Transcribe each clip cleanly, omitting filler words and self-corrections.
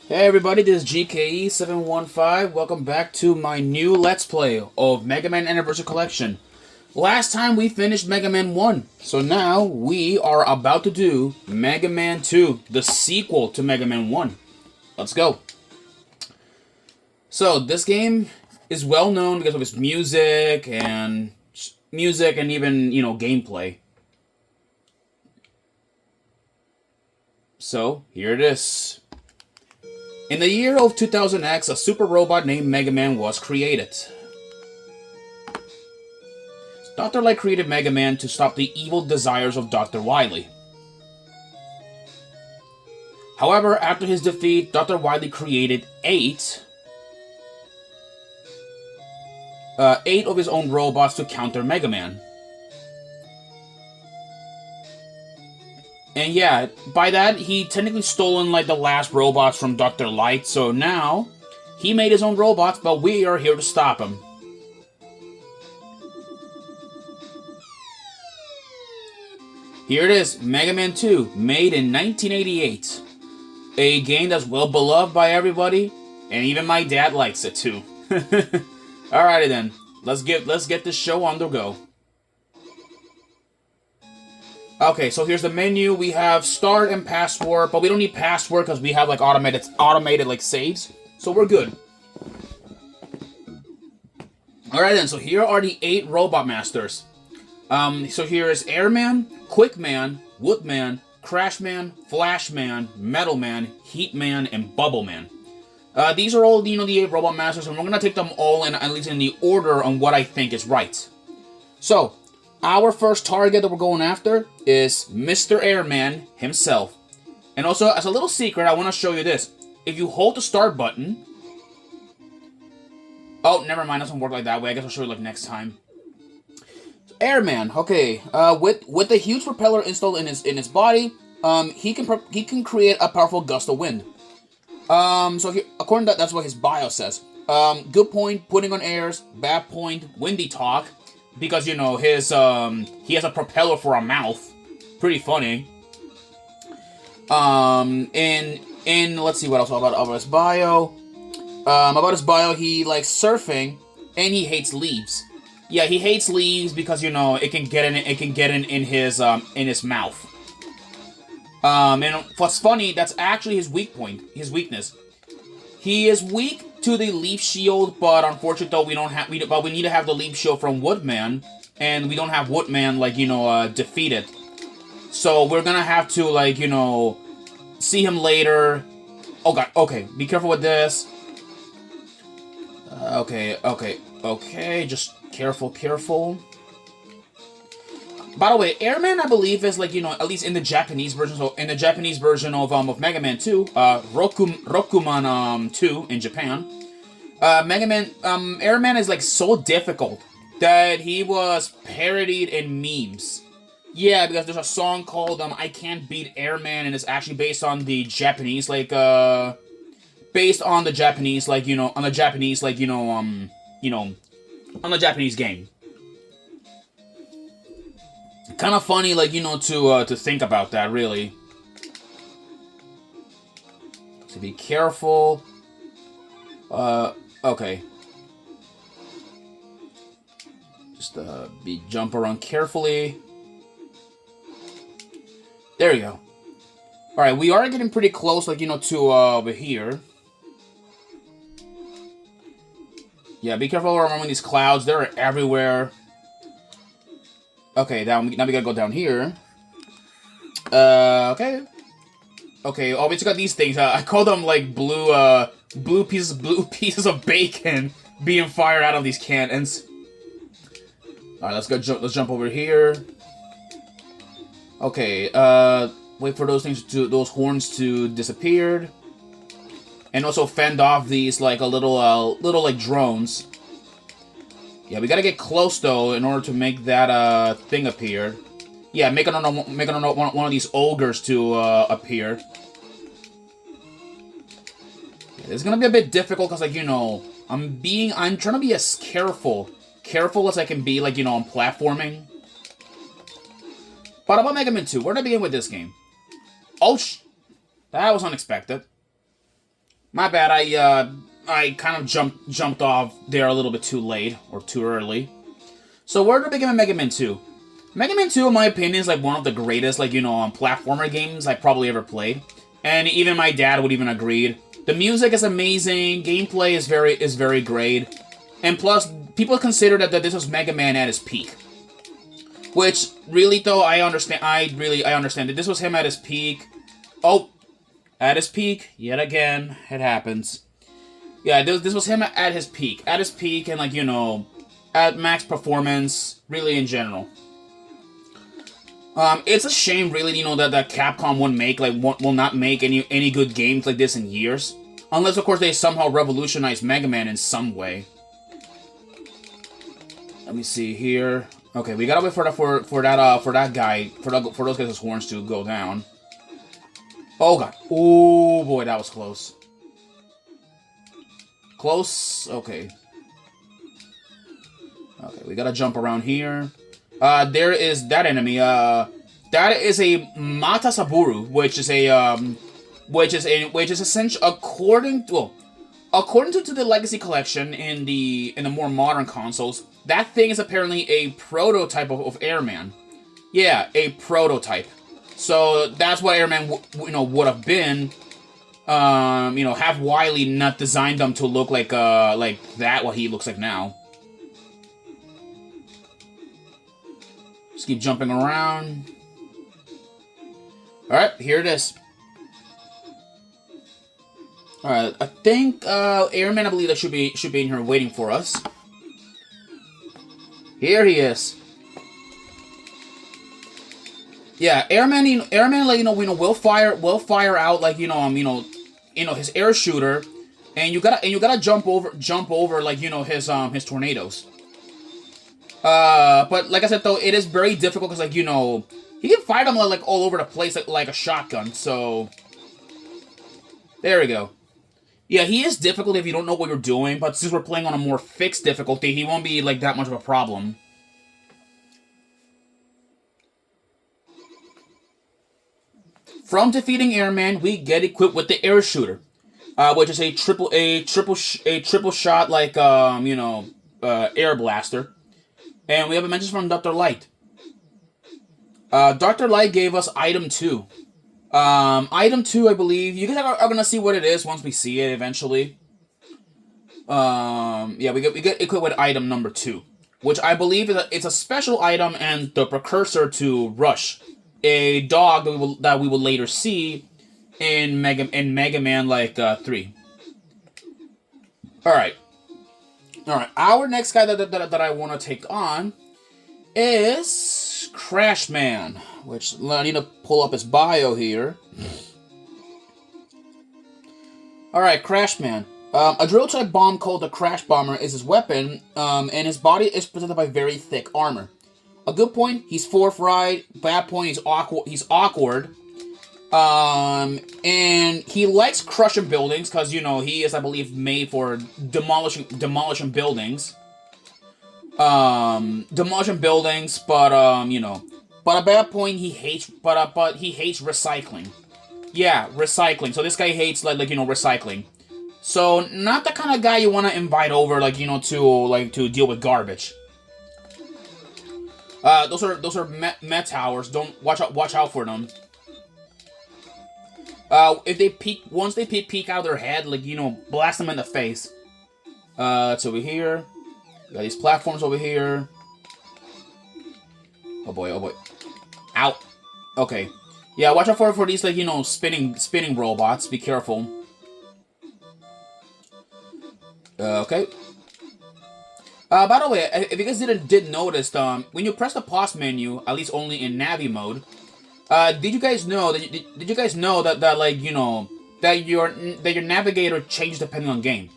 Hey everybody, this is GKE715. Welcome back to my new Let's Play of Megaman Anniversary Collection. Last time we finished Mega Man 1, so now we are about to do Mega Man 2, the sequel to Mega Man 1. Let's go. So, this game is well known because of its music and even, gameplay. So, here it is. In the year of 2000X, a super robot named Megaman was created. Dr. Light created Megaman to stop the evil desires of Dr. Wily. However, after his defeat, Dr. Wily created eight of his own robots to counter Megaman. And yeah, by that, he technically stolen, the last robots from Dr. Light, so now, he made his own robots, but we are here to stop him. Here it is, Mega Man 2, made in 1988. A game that's well beloved by everybody, and even my dad likes it too. Alrighty then, let's get this show on the go. Okay, so here's the menu. We have start and password, but we don't need password because we have automated saves, so we're good. Alright then, so here are the 8 Robot Masters. So here is Airman, Quickman, Woodman, Crashman, Flashman, Metalman, Heatman, and Bubbleman. These are all, the 8 Robot Masters, and we're gonna take them all in, at least in the order on what I think is right. So, our first target that we're going after is Mr. Airman himself. And also, as a little secret, I want to show you this. If you hold the start button... Oh, never mind, it doesn't work like that way. I guess I'll show you next time. Airman, okay. With the huge propeller installed in his body, he can create a powerful gust of wind. According to that's what his bio says. Good point, putting on airs. Bad point, windy talk. Because, he has a propeller for a mouth. Pretty funny. And let's see what else about his bio. About his bio, he likes surfing, and he hates leaves. Yeah, he hates leaves because, it can get in his mouth. And what's funny, that's actually his weakness. He is weak to the leaf shield, but unfortunately, though, we need to have the leaf shield from Woodman, and we don't have Woodman, defeated. So we're gonna have to, see him later. Oh god, okay, be careful with this. Okay, just careful. By the way, Airman, I believe, is at least in the Japanese version. So in the Japanese version of Mega Man 2, Rokuman 2 in Japan, Airman is so difficult that he was parodied in memes. Yeah, because there's a song called I Can't Beat Airman, and it's actually based on the Japanese on the Japanese game. Kind of funny, to think about that, really. So be careful. Okay. Just, jump around carefully. There you go. Alright, we are getting pretty close, to, over here. Yeah, be careful around these clouds. They're everywhere. Okay, now we gotta go down here. Okay. Oh, we just got these things. I call them blue pieces of bacon being fired out of these cannons. All right, let's jump over here. Okay, wait for those horns to disappear, and also fend off these little drones. Yeah, we gotta get close, though, in order to make that, thing appear. Yeah, make one of these ogres to, appear. Yeah, it's gonna be a bit difficult, because, I'm trying to be as careful as I can be, on platforming. But about Mega Man 2, where did I begin with this game? Oh, that was unexpected. My bad. I kind of jumped off there a little bit too late or too early. So where do we begin with Mega Man 2? Mega Man 2, in my opinion, is like one of the greatest, like, platformer games I probably ever played. And even my dad would even agree. The music is amazing, gameplay is very great. And plus, people consider that this was Mega Man at his peak. Which, really though, I understand that this was him at his peak. Oh, at his peak, yet again, it happens. Yeah, this was him at his peak. At his peak and, like, at max performance, really in general. It's a shame, really, that Capcom will not make any good games like this in years. Unless, of course, they somehow revolutionize Mega Man in some way. Let me see here. Okay, we gotta wait for those guys' horns to go down. Oh god. Oh boy, that was close. Close. Okay. Okay, we gotta jump around here. There is that enemy. That is a Matasaburu, which is essentially according to the Legacy Collection in the more modern consoles. That thing is apparently a prototype of Airman. Yeah, a prototype. So that's what Airman would have been. Have Wily not designed them to look like that, what he looks like now. Just keep jumping around. All right, here it is. All right, I think Airman, I believe that should be in here waiting for us. Here he is. Yeah, Airman, will fire out like his air shooter, and you gotta jump over like his tornadoes. But like I said though, it is very difficult because he can fire them like all over the place like a shotgun. So there we go. Yeah, he is difficult if you don't know what you're doing, but since we're playing on a more fixed difficulty, he won't be like that much of a problem. From defeating Airman, we get equipped with the air shooter, which is a triple shot like air blaster, and we have a mention from Dr. Light. Dr. Light gave us item 2. Item 2, I believe. You guys are gonna see what it is once we see it eventually. Yeah, we get equipped with item number 2, which I believe it's a special item and the precursor to Rush, a dog that we will later see in Mega Man 3. All right. Our next guy that I want to take on is Crash Man, which I need to pull up his bio here. Alright, Crash Man. A drill-type bomb called the Crash Bomber is his weapon, and his body is protected by very thick armor. A good point, he's forthright. Bad point, he's awkward. And he likes crushing buildings, because, he is, I believe, made for demolishing buildings. Demolishing buildings, but a bad point, he hates recycling. Yeah, recycling. So this guy hates recycling. So not the kind of guy you want to invite over, to deal with garbage. Those are Met towers. Don't watch out for them. If they once they peek out of their head, blast them in the face. It's over here. Got these platforms over here. Oh boy. Out. Okay. Yeah, watch out for these, spinning robots. Be careful. Okay. By the way, if you guys did notice, when you press the pause menu, at least only in Navi mode, did you guys know that your navigator changed depending on game?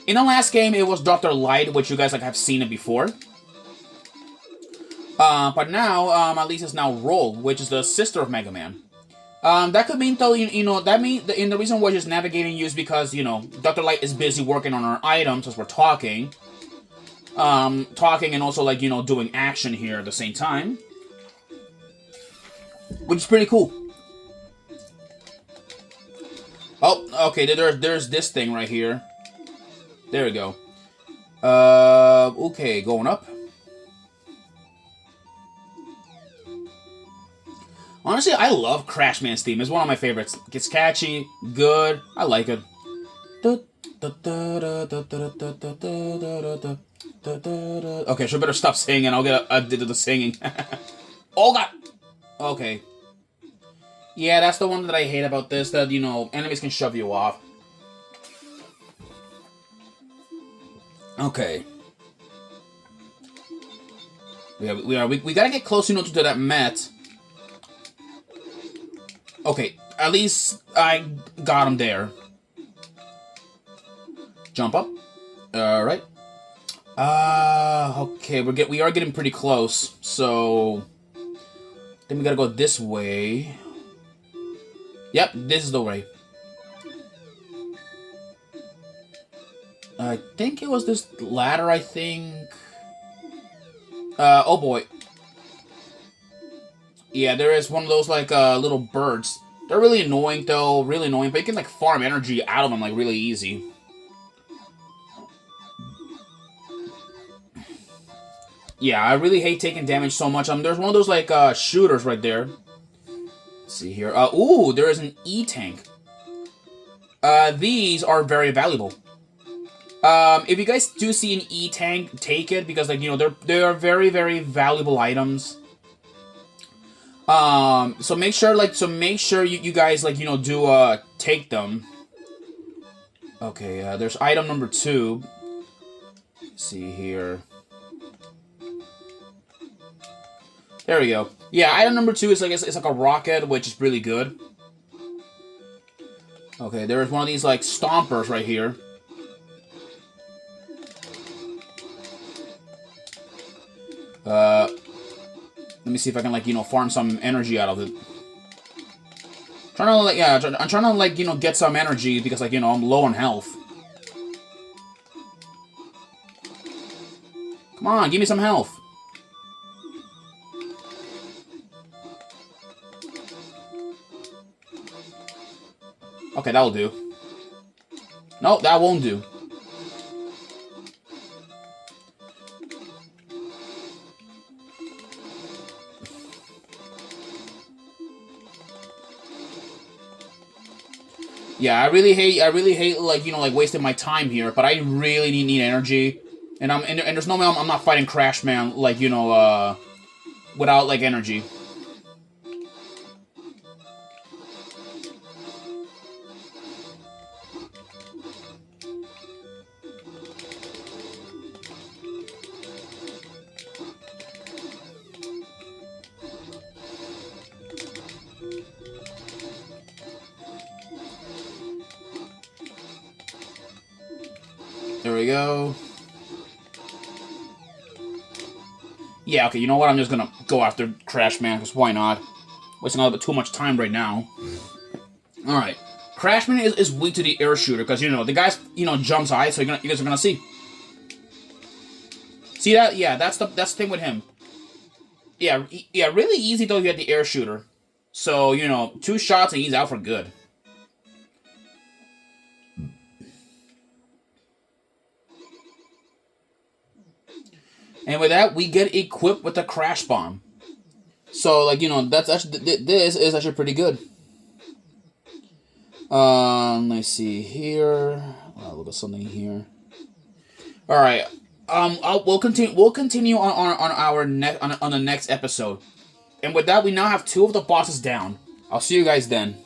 In the last game, it was Dr. Light, which you guys have seen it before. But now, at least it's now Roll, which is the sister of Mega Man. That could mean though, the reason why she's navigating you is because, Dr. Light is busy working on our items as we're talking. And also, doing action here at the same time. Which is pretty cool. Oh, Okay, there's this thing right here. There we go. Okay, going up. Honestly, I love Crash Man's theme. It's one of my favorites. It's catchy, good. I like it. Okay, so I better stop singing. I'll get addicted to the singing. Oh god. Okay. Yeah, that's the one that I hate about this. That enemies can shove you off. Okay. We gotta get close, to that Met. Okay, at least I got him there. Jump up. All right. Okay, we are getting pretty close. So then we gotta go this way. Yep, this is the way. I think it was this ladder. I think. Oh boy. Yeah, there is one of those, like, little birds. They're really annoying, though. Really annoying. But you can, like, farm energy out of them, like, really easy. Yeah, I really hate taking damage so much. There's one of those, like, shooters right there. Let's see here. Ooh, there is an E-tank. These are very valuable. If you guys do see an E-tank, take it. Because, like, they are very, very valuable items. So make sure you guys, like, do, take them. Okay, there's item number 2. Let's see here. There we go. Yeah, item number 2 is, like, it's like a rocket, which is really good. Okay, there's one of these, like, stompers right here. Let me see if I can, like, farm some energy out of it. I'm trying to, like, get some energy because, like, I'm low on health. Come on, give me some health. Okay, that'll do. No, that won't do. Yeah, I really hate like wasting my time here, but I really need energy, and there's no way I'm not fighting Crash Man like without like energy. There we go. Yeah, okay, you know what? I'm just gonna go after Crash Man, because why not? Wasting a little bit too much time right now. Alright. Crash Man is weak to the air shooter, because, the guy's, jumps high, so you guys are gonna see. See that? Yeah, that's the thing with him. Yeah, really easy, though, you get the air shooter. So, 2 shots and he's out for good. And with that, we get equipped with the Crash Bomb. So, like, that's actually, this is actually pretty good. Let's see here. I'll look at something here. All right. We'll continue on our on the next episode. And with that, we now have 2 of the bosses down. I'll see you guys then.